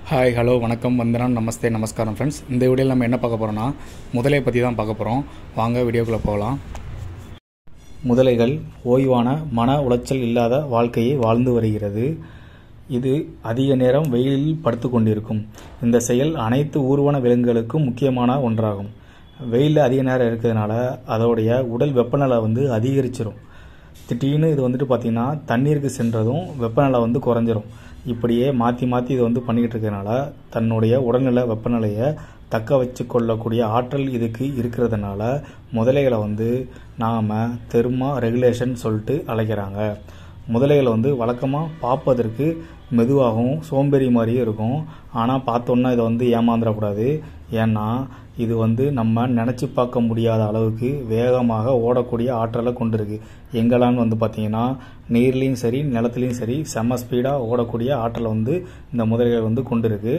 Hi hello வணக்கம் வந்தனம் நமஸ்தே நமஸ்காரம் ஃப்ரெண்ட்ஸ். இந்த வீடியோவில் நம்ம என்ன பார்க்க போகிறோம்னா முதலை பற்றி தான் பார்க்க போகிறோம். வாங்க வீடியோக்குள்ளே போகலாம். முதலைகள் ஓய்வான மன உளைச்சல் இல்லாத வாழ்க்கையை வாழ்ந்து வருகிறது. இது அதிக நேரம் வெயிலில் படுத்து கொண்டிருக்கும். இந்த செயல் அனைத்து ஊர்வன விலங்குகளுக்கும் முக்கியமான ஒன்றாகும். வெயிலில் அதிக நேரம் இருக்கிறதுனால அதோடைய உடல் வெப்பநிலை அதிகரிச்சிடும். திடீர்னு இது பார்த்திங்கன்னா தண்ணீருக்கு சென்றதும் வெப்பநிலை குறைஞ்சிரும். இப்படியே மாற்றி மாற்றி இது பண்ணிக்கிட்டு இருக்கிறதுனால தன்னுடைய உடல்நிலை வெப்பநிலையை தக்க வச்சு கொள்ளக்கூடிய ஆற்றல் இதுக்கு இருக்கிறதுனால முதலைகளை நாம் தெர்மா ரெகுலேஷன் சொல்லிட்டு அழைக்கிறாங்க. முதலைகளை வழக்கமாக பார்ப்பதற்கு மெதுவாகவும் சோம்பேறி மாதிரியும் இருக்கும். ஆனால் பார்த்தோன்னா இதை ஏமாந்துடக்கூடாது. ஏன்னா இது நம்ம நினச்சி பார்க்க முடியாத அளவுக்கு வேகமாக ஓடக்கூடிய ஆற்றலை கொண்டு இருக்கு. எங்கெல்லாம் பார்த்தீங்கன்னா நீர்லேயும் சரி நிலத்துலேயும் சரி செம்ம ஸ்பீடாக ஓடக்கூடிய ஆற்றலை இந்த முதலைகள் கொண்டு இருக்கு.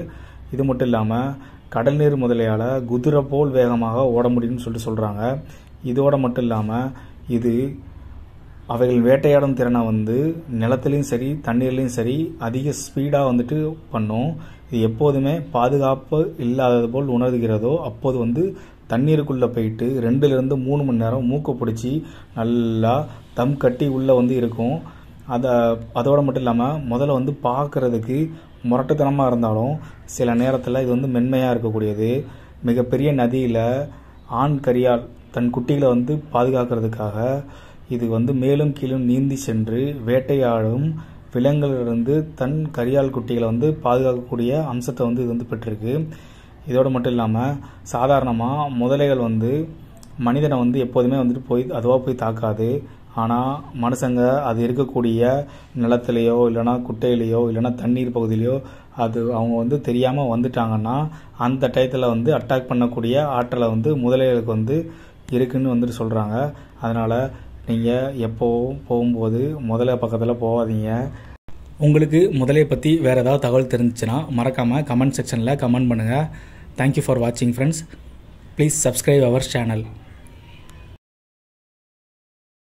இது மட்டும் இல்லாமல் கடல் நீர் முதலையால் குதிரை போல் வேகமாக ஓட முடியும்னு சொல்கிறாங்க. இதோட மட்டும் இல்லாமல் இது அவைகள் வேட்டையாடும் திறனை நிலத்துலேயும் சரி தண்ணீர்லேயும் சரி அதிக ஸ்பீடாக பண்ணும். இது எப்போதுமே பாதுகாப்பு இல்லாதது போல் உணர்கிறதோ அப்போது தண்ணீருக்குள்ளே போயிட்டு 2லிருந்து 3 மணி நேரம் மூக்கை பிடிச்சி நல்லா தம் கட்டி உள்ளே இருக்கும். அதோடு மட்டும் இல்லாமல் முதல்ல பார்க்குறதுக்கு முரட்டுத்தனமாக இருந்தாலும் சில நேரத்தில் இது மென்மையாக இருக்கக்கூடியது. மிகப்பெரிய நதியில் ஆண் கரியால் தன் குட்டிகளை பாதுகாக்கிறதுக்காக இது மேலும் கீழும் நீந்தி சென்று வேட்டையாடும் விலங்குகளிலிருந்து தன் கரியால் குட்டிகளை பாதுகாக்கக்கூடிய அம்சத்தை இது பெற்றிருக்கு. இதோடு மட்டும் இல்லாமல் சாதாரணமாக முதலைகள் மனிதனை எப்போதுமே போய் அதுவாக போய் தாக்காது. ஆனால் மனுஷங்க அது இருக்கக்கூடிய நிலத்திலேயோ இல்லைனா குட்டையிலையோ இல்லைனா தண்ணீர் பகுதியிலையோ அது அவங்க தெரியாமல் வந்துட்டாங்கன்னா அந்த டயத்தில் அட்டாக் பண்ணக்கூடிய ஆற்றலை முதலைகளுக்கு இருக்குன்னு சொல்கிறாங்க. அதனால் நீங்கள் எப்போவும் போகும்போது முதலை பக்கத்தில் போகாதீங்க. உங்களுக்கு முதலையை பற்றி வேறு ஏதாவது தகவல் தெரிஞ்சுச்சுன்னா மறக்காமல் கமெண்ட் செக்ஷனில் கமெண்ட் பண்ணுங்கள். தேங்க்யூ ஃபார் வாட்சிங் friends. Please subscribe our channel.